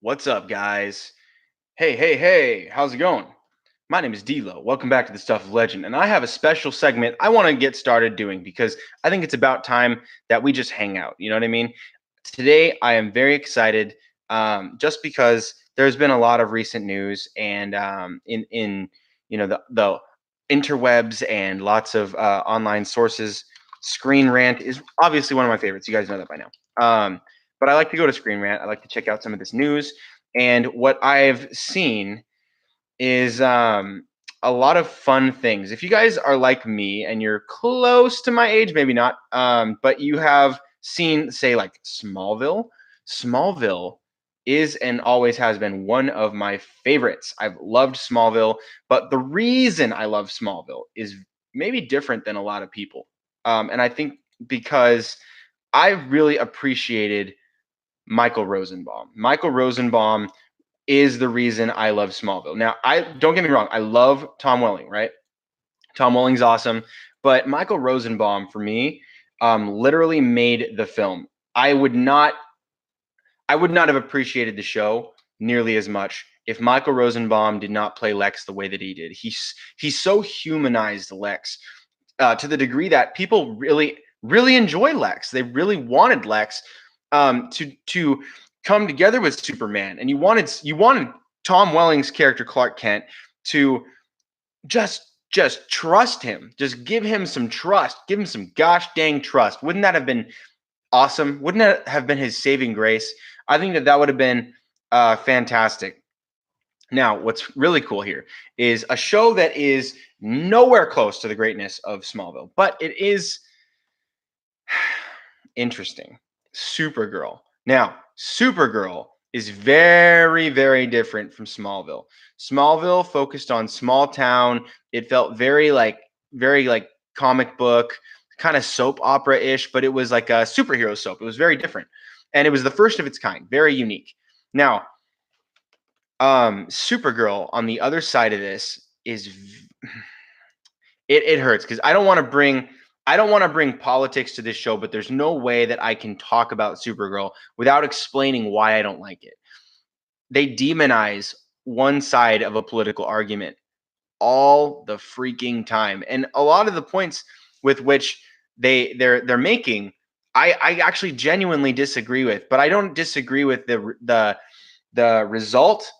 What's up, guys? Hey, how's it going? My name is D'Lo. Welcome back to the Stuff of Legend, and I have a special segment I want to get started doing because I think it's about time that we just hang out. You know what I mean? Today, I am very excited, just because there's been a lot of recent news, and in the interwebs and lots of online sources. Screen Rant is obviously one of my favorites. You guys know that by now. But I like to go to Screen Rant. I like to check out some of this news, and what I've seen is a lot of fun things. If you guys are like me and you're close to my age, maybe not, but you have seen, say, like Smallville. Smallville is and always has been one of my favorites. I've loved Smallville, but the reason I love Smallville is maybe different than a lot of people. And I think because I really appreciated Michael Rosenbaum. Michael Rosenbaum is the reason I love Smallville. Now, I don't get me wrong, I love Tom Welling, right? Tom Welling's awesome, but Michael Rosenbaum for me literally made the film. I would not have appreciated the show nearly as much if Michael Rosenbaum did not play Lex the way that he did. He's so humanized Lex to the degree that people really enjoy Lex. They really wanted Lex to come together with Superman, and you wanted Tom Welling's character Clark Kent to just trust him, just give him some trust, give him some gosh dang trust. Wouldn't that have been awesome? Wouldn't that have been his saving grace? I think that would have been fantastic. Now, what's really cool here is a show that is nowhere close to the greatness of Smallville, but it is interesting. Supergirl. Now, Supergirl is very different from Smallville. Smallville focused on small town. It felt very like comic book, kind of soap opera-ish, but it was like a superhero soap. It was very different. And it was the first of its kind, very unique. Now, Supergirl on the other side of this is it hurts because I don't want to bring politics to this show, but there's no way that I can talk about Supergirl without explaining why I don't like it. They demonize one side of a political argument all the freaking time. And a lot of the points with which they're making, I actually genuinely disagree with, but I don't disagree with the result.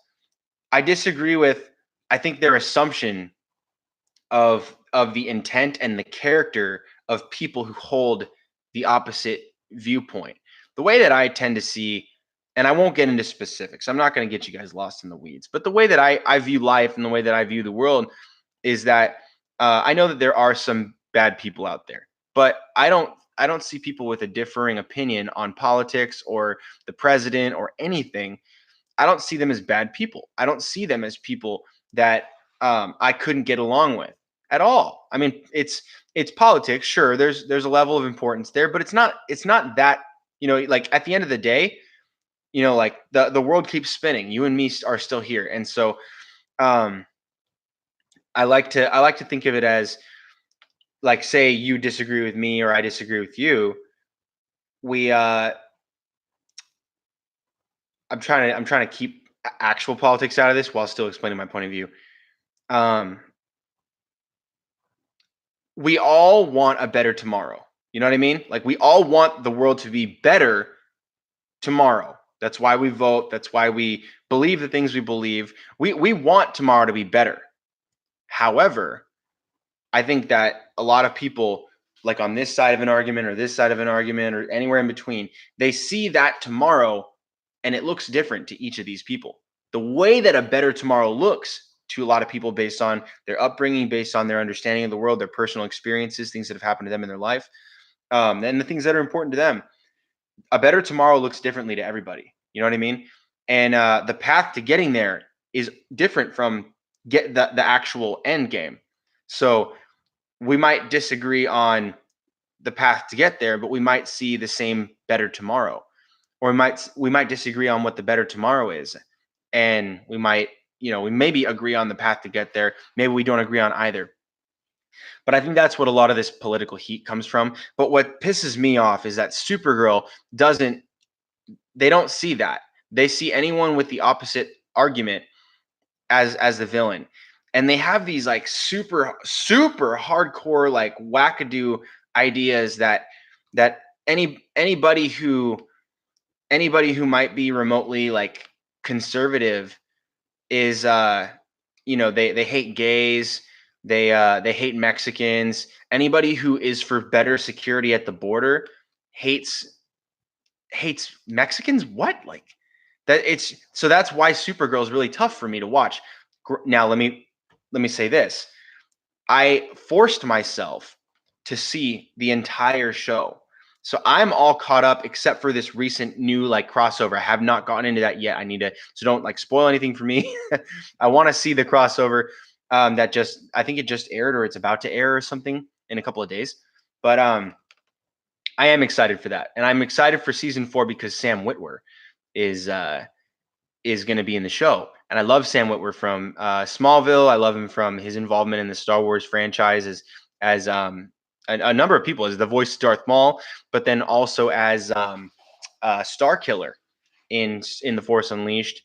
I disagree with, I think, their assumption of the intent and the character of people who hold the opposite viewpoint. The way that I tend to see, and I won't get into specifics, I'm not going to get you guys lost in the weeds, but the way that I view life and the way that I view the world is that I know that there are some bad people out there, but I don't see people with a differing opinion on politics or the president or anything. I don't see them as bad people. I don't see them as people that I couldn't get along with at all. I mean, it's politics. Sure, there's a level of importance there, but it's not that, like at the end of the day, like the world keeps spinning. You and me are still here, and so um, I like to think of it as, like, say you disagree with me or I disagree with you. We I'm trying to keep actual politics out of this while still explaining my point of view. Um, we all want a better tomorrow. You know what I mean? Like, we all want the world to be better tomorrow. That's why we vote. That's why we believe the things we believe. We want tomorrow to be better. However, I think that a lot of people, like on this side of an argument or this side of an argument or anywhere in between, they see that tomorrow and it looks different to each of these people. The way that a better tomorrow looks to a lot of people based on their upbringing, based on their understanding of the world, their personal experiences, things that have happened to them in their life, and the things that are important to them. A better tomorrow looks differently to everybody. You know what I mean? And the path to getting there is different from get the actual end game. So we might disagree on the path to get there, but we might see the same better tomorrow, or we might disagree on what the better tomorrow is, and we maybe agree on the path to get there. Maybe we don't agree on either. But I think that's what a lot of this political heat comes from. But what pisses me off is that Supergirl doesn't. They don't see that. They see anyone with the opposite argument as the villain, and they have these like super hardcore like wackadoo ideas that anybody who might be remotely like conservative is they hate gays, they hate Mexicans. Anybody who is for better security at the border hates Mexicans. What? Like that? It's so that's why Supergirl is really tough for me to watch. Now let me say this. I forced myself to see the entire show. So I'm all caught up except for this recent new like crossover. I have not gotten into that yet. I need to, so don't like spoil anything for me. I want to see the crossover that just, I think it just aired or it's about to air or something in a couple of days. But I am excited for that. And I'm excited for season 4 because Sam Witwer is going to be in the show. And I love Sam Witwer from Smallville. I love him from his involvement in the Star Wars franchise as a number of people, as the voice of Darth Maul, but then also as Star Killer in The Force Unleashed.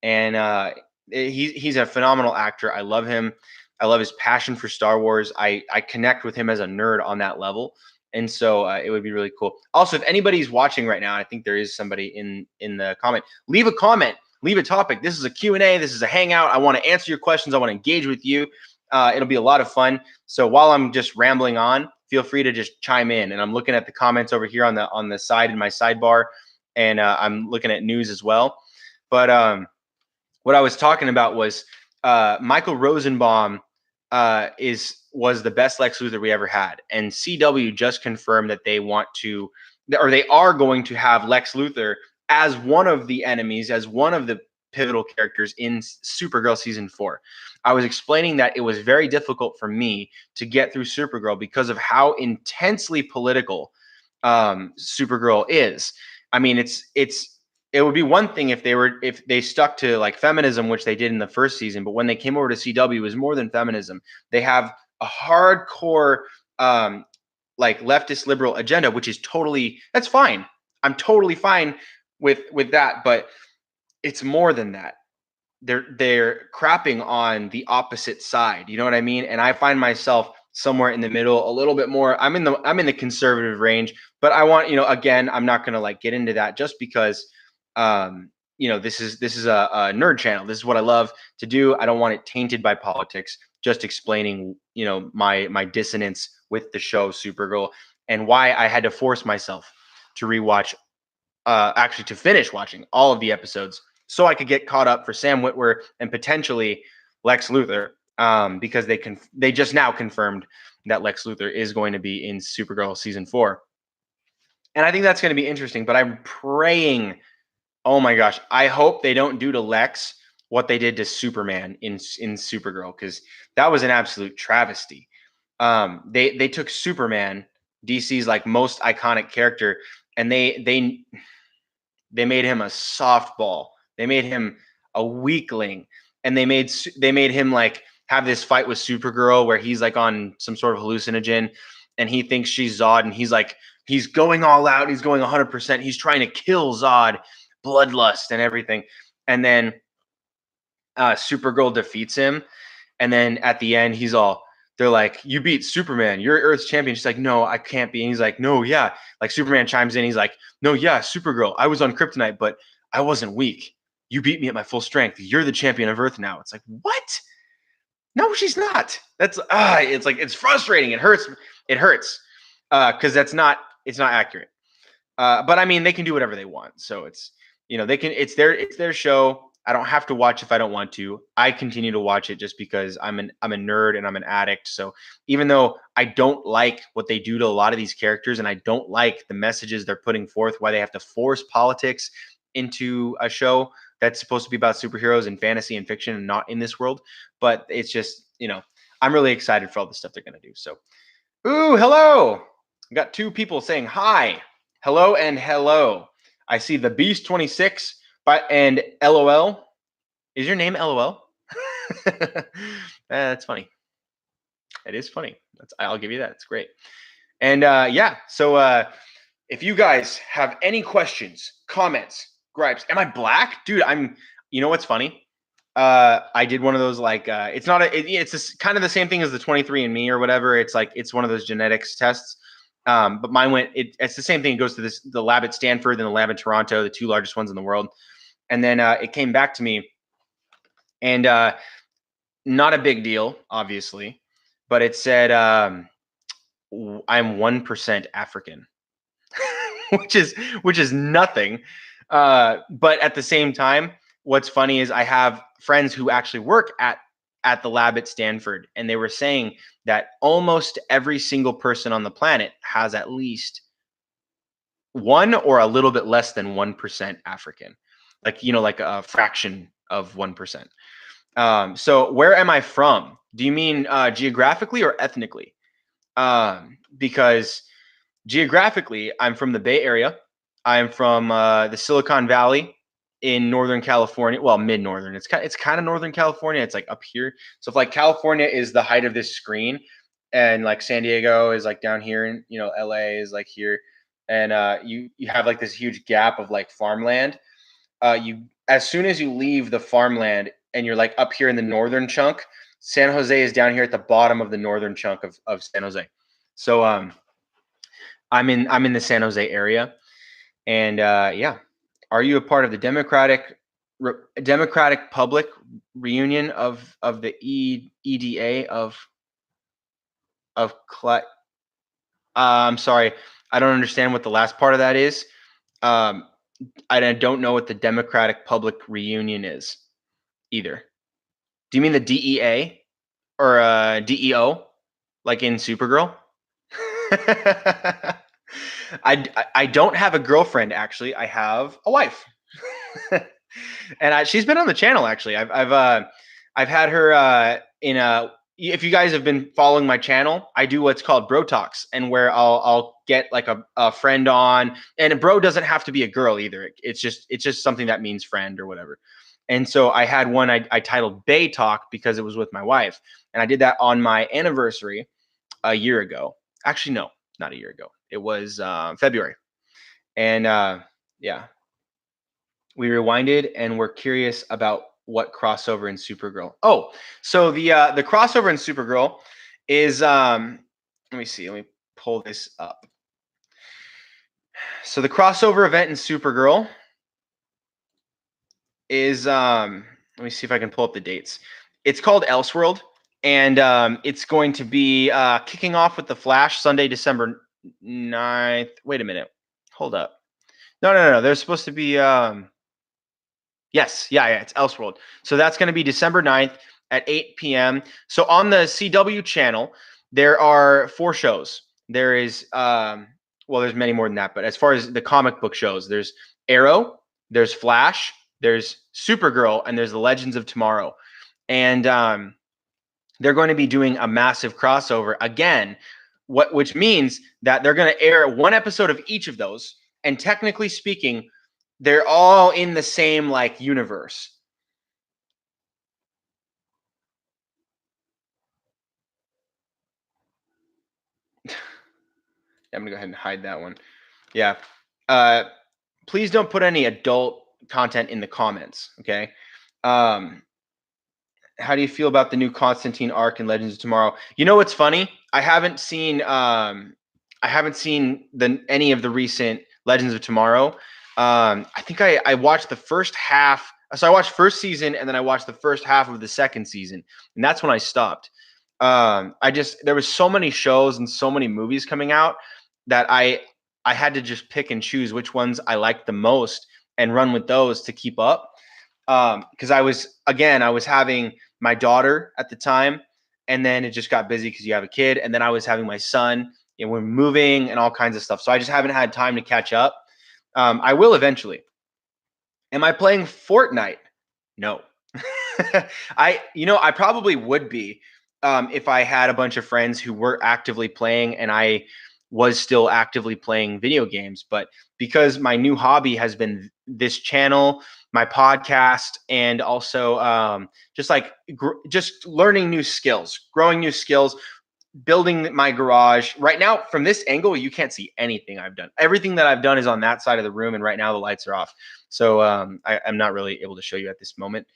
And he's a phenomenal actor. I love him. I love his passion for Star Wars. I connect with him as a nerd on that level. And so it would be really cool. Also, if anybody's watching right now, I think there is somebody in the comment, leave a comment. Leave a topic. This is a Q&A. This is a hangout. I want to answer your questions. I want to engage with you. It'll be a lot of fun. So while I'm just rambling on, feel free to just chime in. And I'm looking at the comments over here on the side in my sidebar, and I'm looking at news as well. But what I was talking about was Michael Rosenbaum was the best Lex Luthor we ever had, and CW just confirmed that they want to, or they are going to have Lex Luthor as one of the enemies, as one of the pivotal characters in Supergirl season 4. I was explaining that it was very difficult for me to get through Supergirl because of how intensely political Supergirl is. I mean, it would be one thing if they stuck to like feminism, which they did in the first season, but when they came over to CW, it was more than feminism. They have a hardcore like leftist liberal agenda, which is that's fine. I'm totally fine with that, but it's more than that. They're crapping on the opposite side. You know what I mean? And I find myself somewhere in the middle, a little bit more. I'm in the conservative range, but I want, again, I'm not gonna like get into that just because this is a nerd channel. This is what I love to do. I don't want it tainted by politics. Just explaining, my dissonance with the show Supergirl and why I had to force myself to rewatch, actually to finish watching all of the episodes so I could get caught up for Sam Witwer and potentially Lex Luthor, because they just now confirmed that Lex Luthor is going to be in Supergirl season 4. And I think that's going to be interesting, but I'm praying, oh my gosh, I hope they don't do to Lex what they did to Superman in Supergirl, because that was an absolute travesty. They took Superman, DC's like most iconic character, and they made him a softball. They made him a weakling, and they made him like have this fight with Supergirl where he's like on some sort of hallucinogen, and he thinks she's Zod, and he's going all out. He's going 100%. He's trying to kill Zod, bloodlust and everything, and then Supergirl defeats him, and then at the end they're like, you beat Superman, you're Earth's champion. She's like, no, I can't be. And he's like, no, yeah. Like Superman chimes in, he's like, no, yeah, Supergirl, I was on kryptonite, but I wasn't weak. You beat me at my full strength. You're the champion of Earth now. It's like, what? No, she's not. That's it's like, it's frustrating. It hurts. Because it's not accurate. But I mean, they can do whatever they want. So it's, it's their show. I don't have to watch if I don't want to. I continue to watch it just because I'm a nerd and I'm an addict. So even though I don't like what they do to a lot of these characters, and I don't like the messages they're putting forth, why they have to force politics into a show that's supposed to be about superheroes and fantasy and fiction and not in this world. But it's just, I'm really excited for all the stuff they're going to do. So, ooh, hello. We got 2 people saying hi. Hello and hello. I see the Beast 26 and LOL. Is your name LOL? That's funny. It is funny. I'll give you that. It's great. And yeah, so if you guys have any questions, comments, Gripes. Am I black? Dude, you know what's funny? I did one of those like it's not it's kind of the same thing as the 23andMe or whatever. It's like it's one of those genetics tests. But mine it's the same thing. It goes to the lab at Stanford and the lab in Toronto, the two largest ones in the world. And then it came back to me, and not a big deal, obviously, but it said I'm 1% African, which is nothing. But at the same time, what's funny is I have friends who actually work at the lab at Stanford, and they were saying that almost every single person on the planet has at least one or a little bit less than 1% African, like like a fraction of 1%. So where am I from? Do you mean geographically or ethnically? Because geographically, I'm from the Bay Area. I'm from the Silicon Valley in Northern California. Well, mid-northern. It's kind of Northern California. It's like up here. So if like California is the height of this screen, and like San Diego is like down here, and LA is like here, and you have like this huge gap of like farmland. You as soon as you leave the farmland and you're like up here in the northern chunk, San Jose is down here at the bottom of the northern chunk of San Jose. So I'm in the San Jose area, and yeah. Are you a part of the Democratic Public Reunion of the EDA of I'm sorry, I don't understand what the last part of that is. I don't know what the Democratic Public Reunion is either. Do you mean the DEA or DEO, like in Supergirl? I don't have a girlfriend, actually. I have a wife, and she's been on the channel, actually. I've had her in a. If you guys have been following my channel, I do what's called bro talks, and where I'll get like a friend on, and a bro doesn't have to be a girl either. It's just something that means friend or whatever. And so I had one I titled Bay Talk because it was with my wife, and I did that on my anniversary a year ago. Actually, no, not a year ago. It was February, and yeah, we rewinded and we're curious about what crossover in Supergirl. Oh, so the crossover in Supergirl is let me see. Let me pull this up. So the crossover event in Supergirl is let me see if I can pull up the dates. It's called Elseworld, and it's going to be kicking off with the Flash Sunday, December 9th. Wait a minute. Hold up. No. There's supposed to be yes, yeah, it's Elseworld. So that's going to be December 9th at 8 p.m. So on the CW channel, there are 4 shows. There is well, there's many more than that, but as far as the comic book shows, there's Arrow, there's Flash, there's Supergirl, and there's the Legends of Tomorrow. And they're going to be doing a massive crossover again, which means that they're going to air one episode of each of those. And technically speaking, they're all in the same like universe. I'm gonna go ahead and hide that one. Yeah. Please don't put any adult content in the comments. Okay. How do you feel about the new Constantine arc in Legends of Tomorrow? You know what's funny? I haven't seen any of the recent Legends of Tomorrow. I think I watched the first half. So I watched first season, and then I watched the first half of the second season, and that's when I stopped. There was so many shows and so many movies coming out that I had to just pick and choose which ones I liked the most and run with those to keep up. Because I was having my daughter at the time, and then it just got busy because you have a kid, and then I was having my son, and we're moving and all kinds of stuff. So I just haven't had time to catch up. I will eventually. Am I playing Fortnite? No. I probably would be if I had a bunch of friends who were actively playing and I was still actively playing video games. But because my new hobby has been this channel, my podcast, and also just learning new skills, growing new skills, building my garage right now. From this angle, you can't see anything I've done. Everything that I've done is on that side of the room, and right now the lights are off. So I'm not really able to show you at this moment.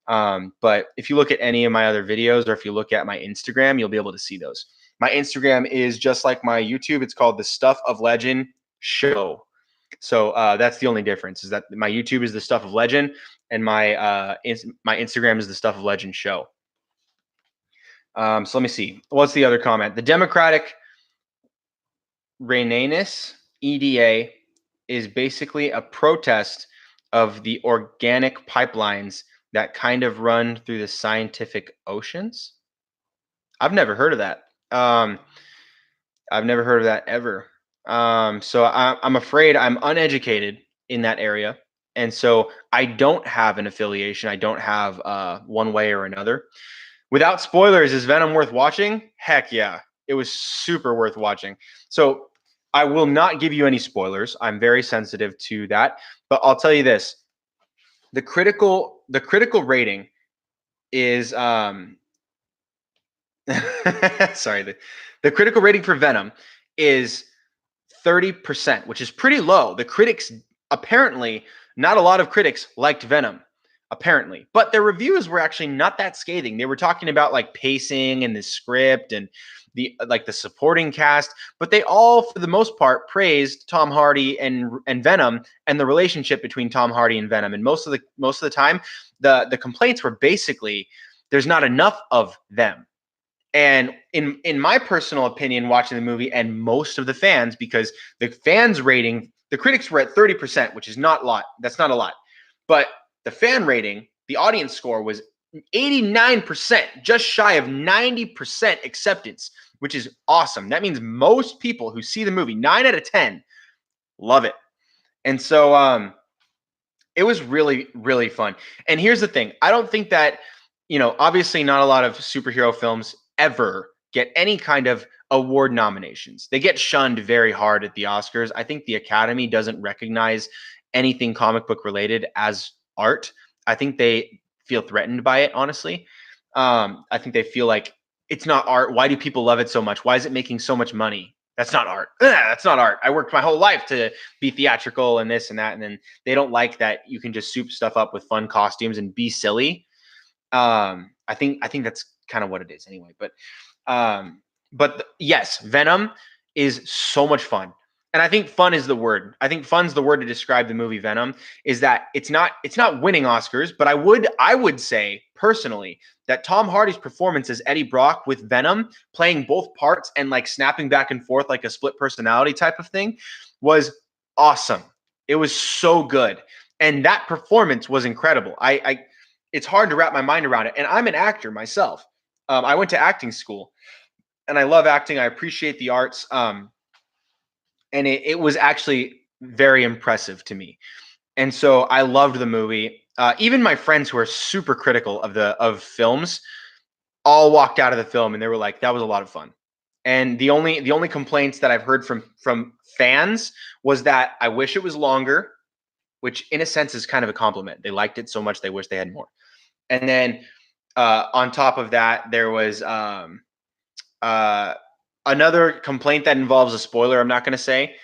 But if you look at any of my other videos, or if you look at my Instagram, you'll be able to see those. My Instagram is just like my YouTube. It's called the Stuff of Legend Show. So that's the only difference, is that my YouTube is the Stuff of Legend, and my Instagram is the Stuff of Legend Show. So let me see. What's the other comment? The Democratic Renanis EDA is basically a protest of the organic pipelines that kind of run through the scientific oceans. I've never heard of that. I've never heard of that ever. So I'm afraid I'm uneducated in that area. And so I don't have an affiliation. I don't have one way or another. Without spoilers, is Venom worth watching? Heck yeah. It was super worth watching. So I will not give you any spoilers. I'm very sensitive to that. But I'll tell you this. The critical rating is sorry, the critical rating for Venom is 30%, which is pretty low. The critics, apparently, not a lot of critics liked Venom, apparently, but their reviews were actually not that scathing. They were talking about like pacing and the script and the supporting cast, but they all, for the most part, praised Tom Hardy and Venom and the relationship between Tom Hardy and Venom. And most of the time, the complaints were basically there's not enough of them. And in my personal opinion, watching the movie, and most of the fans, because the fans rating, the critics were at 30%, which is not a lot. That's not a lot. But the fan rating, the audience score was 89%, just shy of 90% acceptance, which is awesome. That means most people who see the movie, 9 out of 10, love it. And so it was really, really fun. And here's the thing. I don't think that, obviously not a lot of superhero films ever get any kind of award nominations. They get shunned very hard at the Oscars. I think the Academy doesn't recognize anything comic book related as art. I think they feel threatened by it, honestly. I think they feel like it's not art. Why do people love it so much? Why is it making so much money? That's not art. That's not art. I worked my whole life to be theatrical and this and that. And then they don't like that you can just soup stuff up with fun costumes and be silly. I think that's kind of what it is anyway. But yes, Venom is so much fun. And I think fun is the word. I think fun's the word to describe the movie Venom, is that it's not winning Oscars, but I would say personally that Tom Hardy's performance as Eddie Brock with Venom, playing both parts and like snapping back and forth like a split personality type of thing, was awesome. It was so good. And that performance was incredible. It's hard to wrap my mind around it. And I'm an actor myself. I went to acting school and I love acting. I appreciate the arts. And it was actually very impressive to me. And so I loved the movie. Even my friends who are super critical of films all walked out of the film and they were like, that was a lot of fun. And the only complaints that I've heard from fans was that I wish it was longer, which in a sense is kind of a compliment. They liked it so much they wish they had more. And then on top of that, there was another complaint that involves a spoiler I'm not going to say.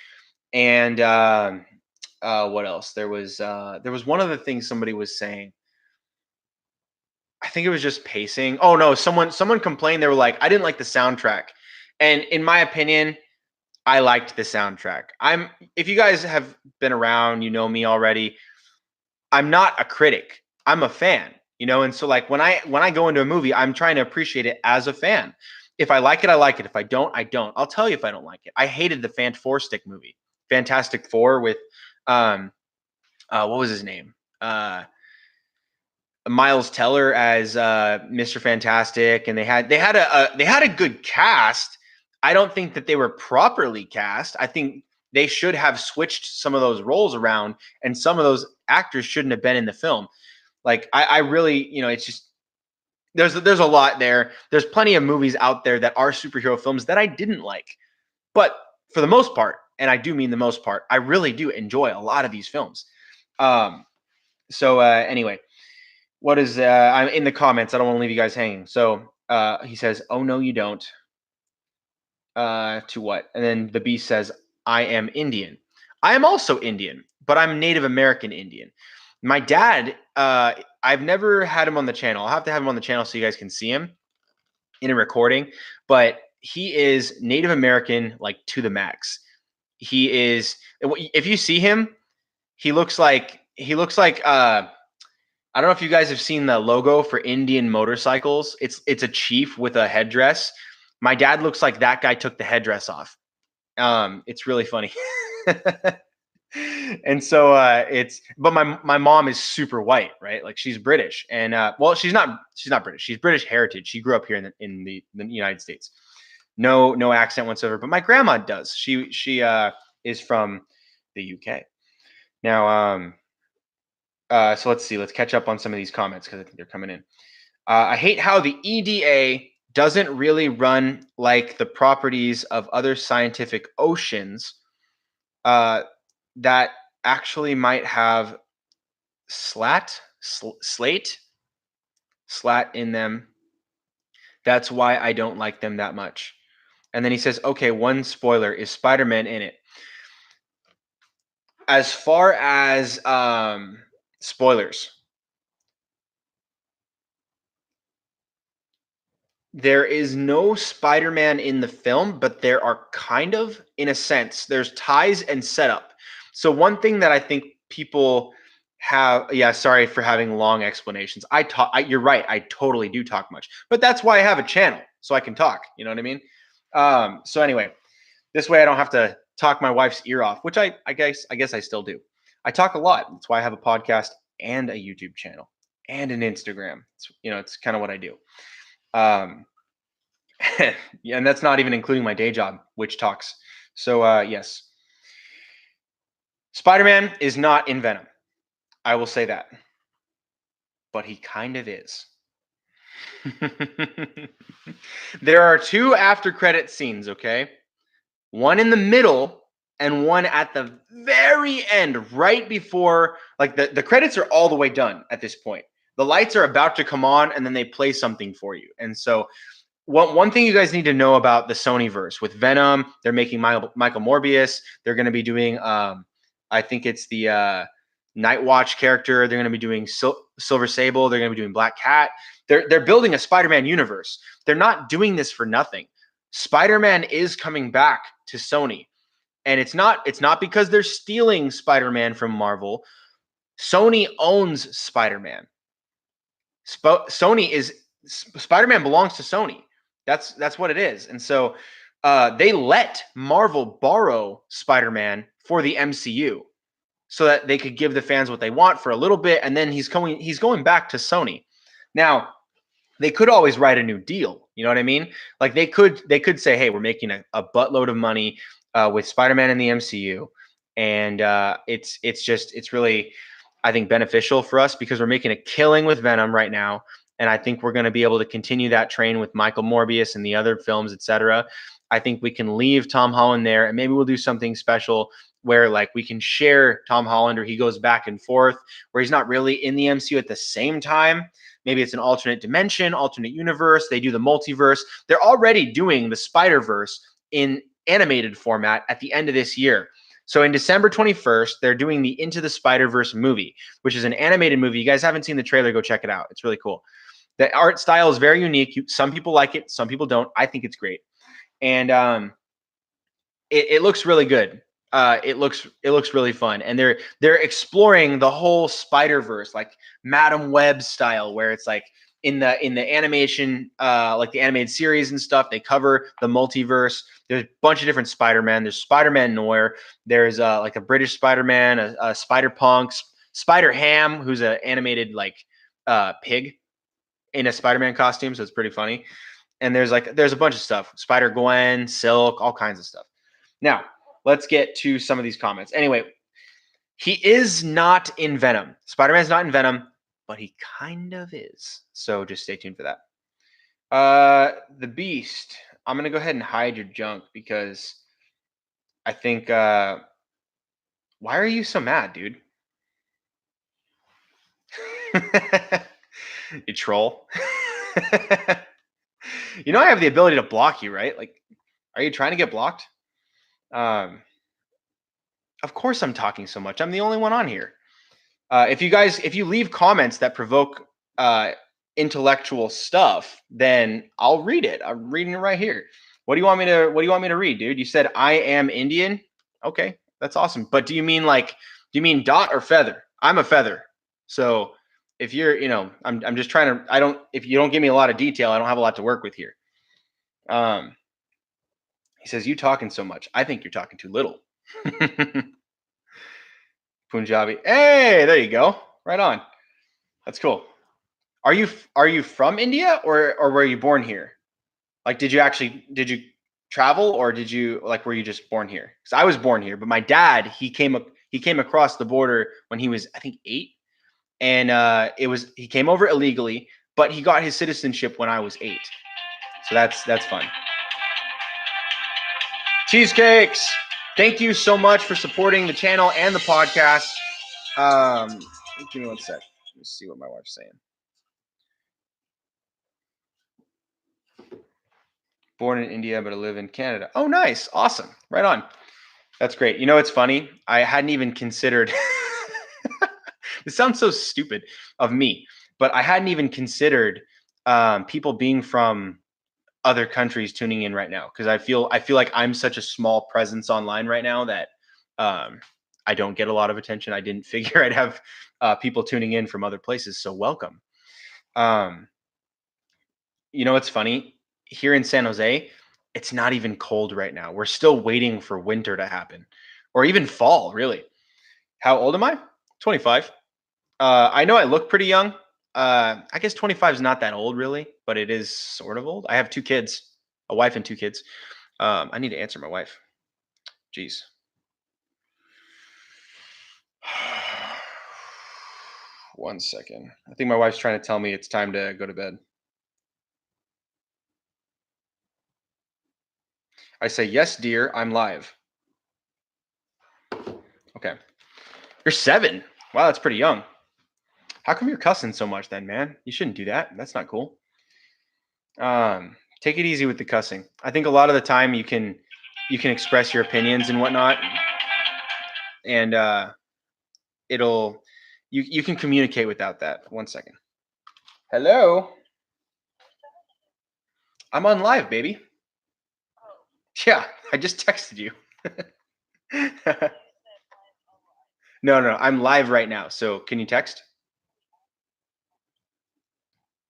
And what else? There was one other thing somebody was saying. I think it was just pacing. Oh no, someone complained. They were like, I didn't like the soundtrack. And in my opinion, I liked the soundtrack. If you guys have been around, you know me already. I'm not a critic. I'm a fan, and so like when I go into a movie, I'm trying to appreciate it as a fan. If I like it, I like it. If I don't, I don't. I'll tell you if I don't like it. I hated the Fantastic movie, Fantastic Four, with what was his name? Miles Teller as Mr. Fantastic, and they had a good cast. I don't think that they were properly cast. I think they should have switched some of those roles around, and some of those actors shouldn't have been in the film. Like I really, it's just there's a lot there. There's plenty of movies out there that are superhero films that I didn't like, but for the most part, and I do mean the most part, I really do enjoy a lot of these films. So anyway, what is I'm in the comments. I don't want to leave you guys hanging. So he says, "Oh no, you don't." To what? And then the Beast says, I am Indian. I am also Indian, but I'm Native American Indian. My dad, I've never had him on the channel. I'll have to have him on the channel so you guys can see him in a recording, but he is Native American, like to the max. He is, if you see him, he looks like I don't know if you guys have seen the logo for Indian motorcycles. It's a chief with a headdress. My dad looks like that guy took the headdress off. It's really funny. And so but my mom is super white, right? Like she's British, and well, she's not British. She's British heritage. She grew up here in the United States. No accent whatsoever. But my grandma does. She is from the UK. Now, so let's see. Let's catch up on some of these comments because I think they're coming in. I hate how the EDA doesn't really run like the properties of other scientific oceans that actually might have slate in them. That's why I don't like them that much. And then he says, okay, one spoiler, is Spider-Man in it? As far as spoilers, there is no Spider-Man in the film, but there are kind of, in a sense, there's ties and setup. So one thing that I think people have, yeah, sorry for having long explanations. You're right. I totally do talk much, but that's why I have a channel so I can talk. You know what I mean? So anyway, this way I don't have to talk my wife's ear off, which I guess I still do. I talk a lot. That's why I have a podcast and a YouTube channel and an Instagram. It's kind of what I do. Yeah, and that's not even including my day job, which talks. So yes, Spider-Man is not in Venom. I will say that, but he kind of is. There are two after credit scenes, okay? One in the middle and one at the very end, right before, like the credits are all the way done at this point. The lights are about to come on and then they play something for you. And so one thing you guys need to know about the Sony verse with Venom, they're making Michael Morbius. They're going to be doing, I think it's the Night Watch character. They're going to be doing Silver Sable. They're going to be doing Black Cat. They're building a Spider-Man universe. They're not doing this for nothing. Spider-Man is coming back to Sony, and it's not because they're stealing Spider-Man from Marvel. Sony owns Spider-Man. Spider-Man belongs to Sony. That's what it is. And so they let Marvel borrow Spider-Man for the MCU so that they could give the fans what they want for a little bit, and then he's going back to Sony. Now, they could always write a new deal. You know what I mean? Like they could say, hey, we're making a buttload of money with Spider-Man in the MCU, and it's really, I think, beneficial for us because we're making a killing with Venom right now. And I think we're going to be able to continue that train with Michael Morbius and the other films, etc. I think we can leave Tom Holland there, and maybe we'll do something special where like we can share Tom Holland, or he goes back and forth, where he's not really in the MCU at the same time. Maybe it's an alternate dimension, alternate universe. They do the multiverse. They're already doing the Spider-Verse in animated format at the end of this year. So in December 21st, they're doing the Into the Spider-Verse movie, which is an animated movie. You guys haven't seen the trailer, go check it out. It's really cool. The art style is very unique. Some people like it, some people don't. I think it's great. And it looks really good. It looks really fun, and they're exploring the whole Spider-Verse, like Madam Web style, where it's like in the animation, like the animated series and stuff. They cover the multiverse. There's a bunch of different Spider-Man. There's Spider-Man Noir. There's like a British Spider-Man, a Spider-Punk, Spider-Ham, who's an animated like pig in a Spider-Man costume, so it's pretty funny. And there's a bunch of stuff. Spider-Gwen, Silk, all kinds of stuff. Now, let's get to some of these comments. Anyway, he is not in Venom. Spider-Man's not in Venom, but he kind of is. So just stay tuned for that. The Beast. I'm going to go ahead and hide your junk because I think why are you so mad, dude? You troll. You know I have the ability to block you, right? Like Are you trying to get blocked? Um, of course I'm talking so much. I'm the only one on here. If you leave comments that provoke uh, intellectual stuff, then I'll read it. I'm reading it right here. What do you want me to read, dude? You said I am Indian. Okay, that's awesome. But do you mean dot or feather? I'm a feather. So if you're, I'm just trying to. I don't. If you don't give me a lot of detail, I don't have a lot to work with here. Um, he says you talking so much. I think you're talking too little. Punjabi. Hey, there you go. Right on. That's cool. Are you from India or were you born here? Like did you travel or did you were you just born here? Cuz I was born here, but my dad, he came across the border when he was I think 8 and he came over illegally, but he got his citizenship when I was 8. So that's fun. Cheesecakes. Thank you so much for supporting the channel and the podcast. Um give me one sec. Let me see what my wife's saying. Born in India, but I live in Canada. Oh, nice. Awesome. Right on. That's great. You know, it's funny. I hadn't even considered. It sounds so stupid of me, but I hadn't even considered people being from other countries tuning in right now because I feel like I'm such a small presence online right now that I don't get a lot of attention. I didn't figure I'd have people tuning in from other places. So welcome. Um, you know, it's funny here in San Jose. It's not even cold right now. We're still waiting for winter to happen, or even fall. Really. How old am I? 25. I know I look pretty young. I guess 25 is not that old, really, but it is sort of old. I have 2 kids, a wife and 2 kids. I need to answer my wife. Jeez. One second. I think my wife's trying to tell me it's time to go to bed. I say, yes, dear, I'm live. Okay. You're 7. Wow, that's pretty young. How come you're cussing so much then, man? You shouldn't do that. That's not cool. Take it easy with the cussing. I think a lot of the time you can express your opinions and whatnot, and it'll you can communicate without that. One second. Hello. I'm on live, baby. Yeah, I just texted you. No, I'm live right now. So can you text?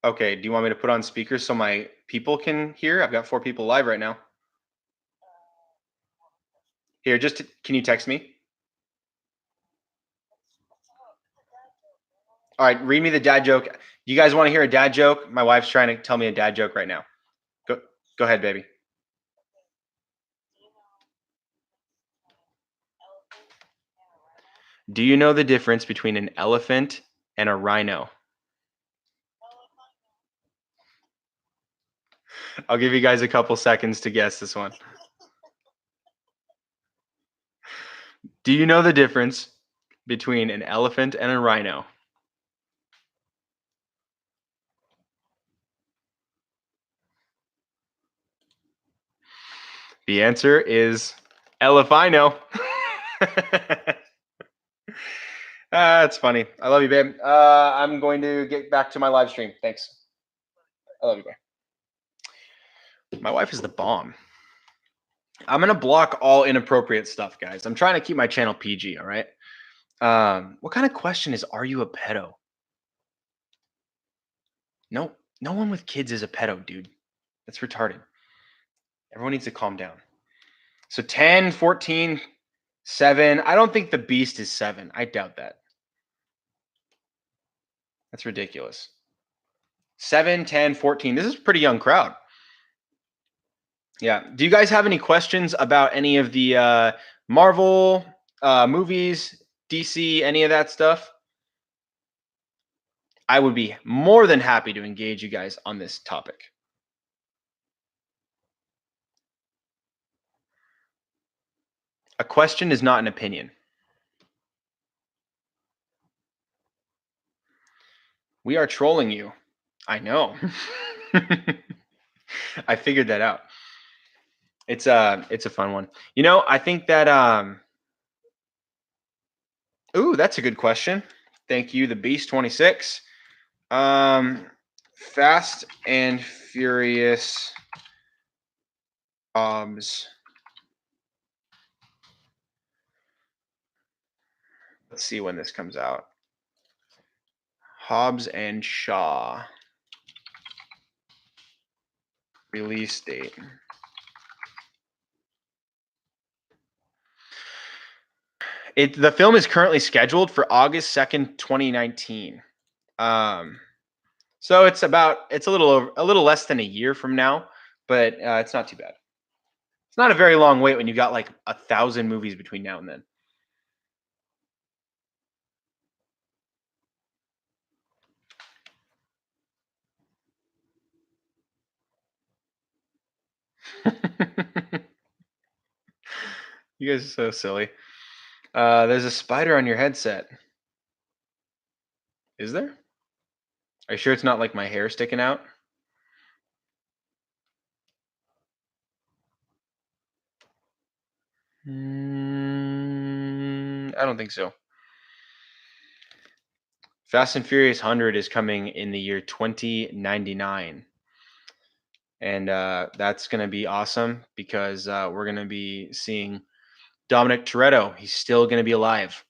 Okay. Do you want me to put on speakers so my people can hear? I've got 4 people live right now. Here, can you text me? All right, read me the dad joke. Do you guys want to hear a dad joke? My wife's trying to tell me a dad joke right now. Go ahead, baby. Do you know the difference between an elephant and a rhino? I'll give you guys a couple seconds to guess this one. Do you know the difference between an elephant and a rhino? The answer is Elephino. That's funny. I love you, babe. I'm going to get back to my live stream. Thanks. I love you, babe. My wife is the bomb. I'm gonna block all inappropriate stuff, guys. I'm trying to keep my channel PG. All right. What kind of question is, are you a pedo? No, no one with kids is a pedo, dude. That's retarded. Everyone needs to calm down. So 10, 14, 7. I don't think the beast is 7. I doubt that. That's ridiculous. 7, 10, 14. This is a pretty young crowd. Yeah. Do you guys have any questions about any of the Marvel movies, DC, any of that stuff? I would be more than happy to engage you guys on this topic. A question is not an opinion. We are trolling you. I know. I figured that out. It's a fun one. I think that ooh, that's a good question. Thank you, the Beast 26. Um Fast and Furious Hobbs. Let's see when this comes out. Hobbs and Shaw. Release date. The film is currently scheduled for August 2nd, 2019. Um so it's a little less than a year from now, but it's not too bad. It's not a very long wait when you got like 1,000 movies between now and then. You guys are so silly. There's a spider on your headset. Is there? Are you sure it's not like my hair sticking out? I don't think so. Fast and Furious 100 is coming in the year 2099. And that's going to be awesome because we're going to be seeing Dominic Toretto. He's still going to be alive.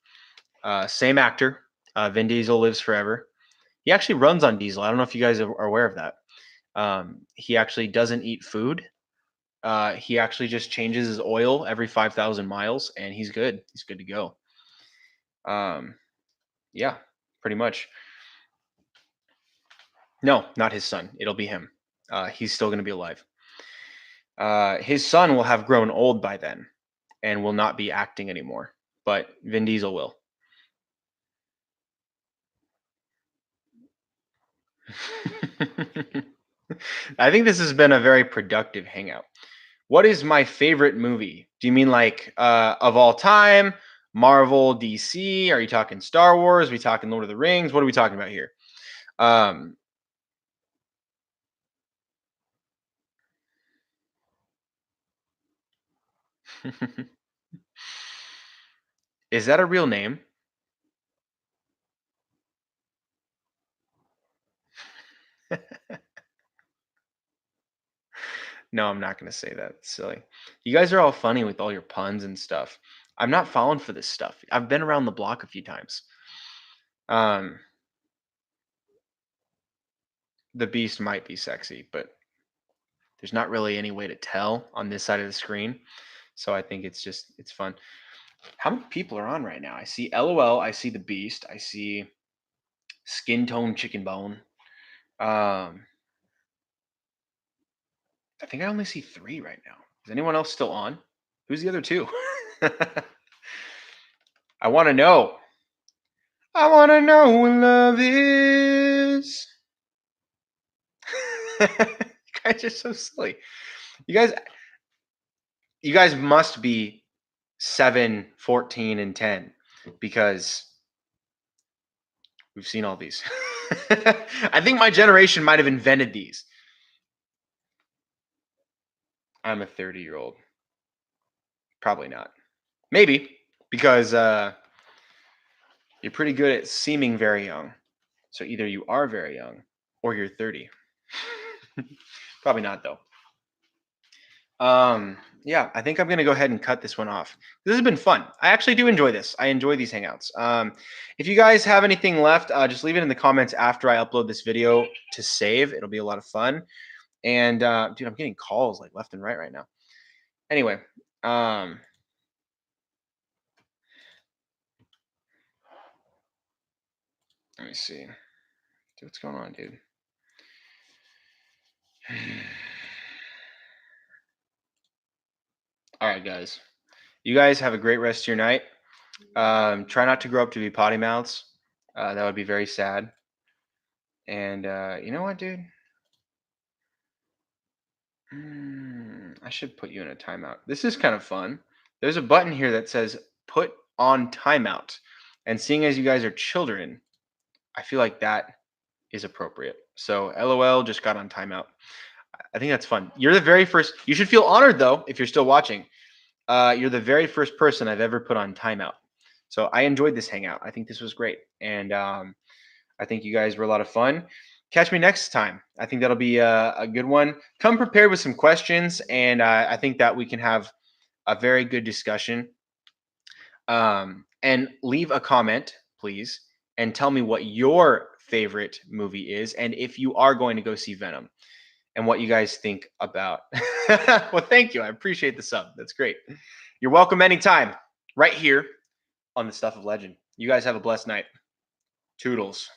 Same actor. Vin Diesel lives forever. He actually runs on diesel. I don't know if you guys are aware of that. He actually doesn't eat food. He actually just changes his oil every 5,000 miles, and he's good. He's good to go. Yeah, pretty much. No, not his son. It'll be him. He's still going to be alive. His son will have grown old by then and will not be acting anymore, but Vin Diesel will. I think this has been a very productive hangout. What is my favorite movie? Do you mean like of all time? Marvel, DC? Are you talking Star Wars? Are we talking Lord of the Rings? What are we talking about here? Um, is that a real name? No, I'm not going to say that. It's silly. You guys are all funny with all your puns and stuff. I'm not falling for this stuff. I've been around the block a few times. Um, the Beast might be sexy, but there's not really any way to tell on this side of the screen. So I think it's fun. How many people are on right now? I see LOL. I see the Beast. I see Skin Tone Chicken Bone. Um, I think I only see 3 right now. Is anyone else still on? Who's the other 2? I want to know. I want to know what love is. You guys are so silly. You guys you guys must be 7, 14, and 10 because we've seen all these. I think my generation might have invented these. I'm a 30-year-old. Probably not. Maybe because you're pretty good at seeming very young. So either you are very young or you're 30. Probably not though. Yeah, I think I'm gonna go ahead and cut this one off. This has been fun. I actually do enjoy this. I enjoy these hangouts. If you guys have anything left, just leave it in the comments after I upload this video to save. It'll be a lot of fun. And dude, I'm getting calls like left and right now. Anyway, let me see. Dude, what's going on, dude? All right, guys. You guys have a great rest of your night. Try not to grow up to be potty mouths. That would be very sad. And you know what, dude? I should put you in a timeout. This is kind of fun. There's a button here that says put on timeout. And seeing as you guys are children, I feel like that is appropriate. So LOL just got on timeout. I think that's fun. You're the very first. You should feel honored though if you're still watching. You're the very first person I've ever put on timeout. So I enjoyed this hangout. I think this was great, and I think you guys were a lot of fun. Catch me next time. I think that'll be a good one. Come prepared with some questions, and I think that we can have a very good discussion. And leave a comment, please, and tell me what your favorite movie is, and if you are going to go see Venom, and what you guys think about. Well, thank you. I appreciate the sub. That's great. You're welcome anytime, right here on the Stuff of Legend. You guys have a blessed night. Toodles.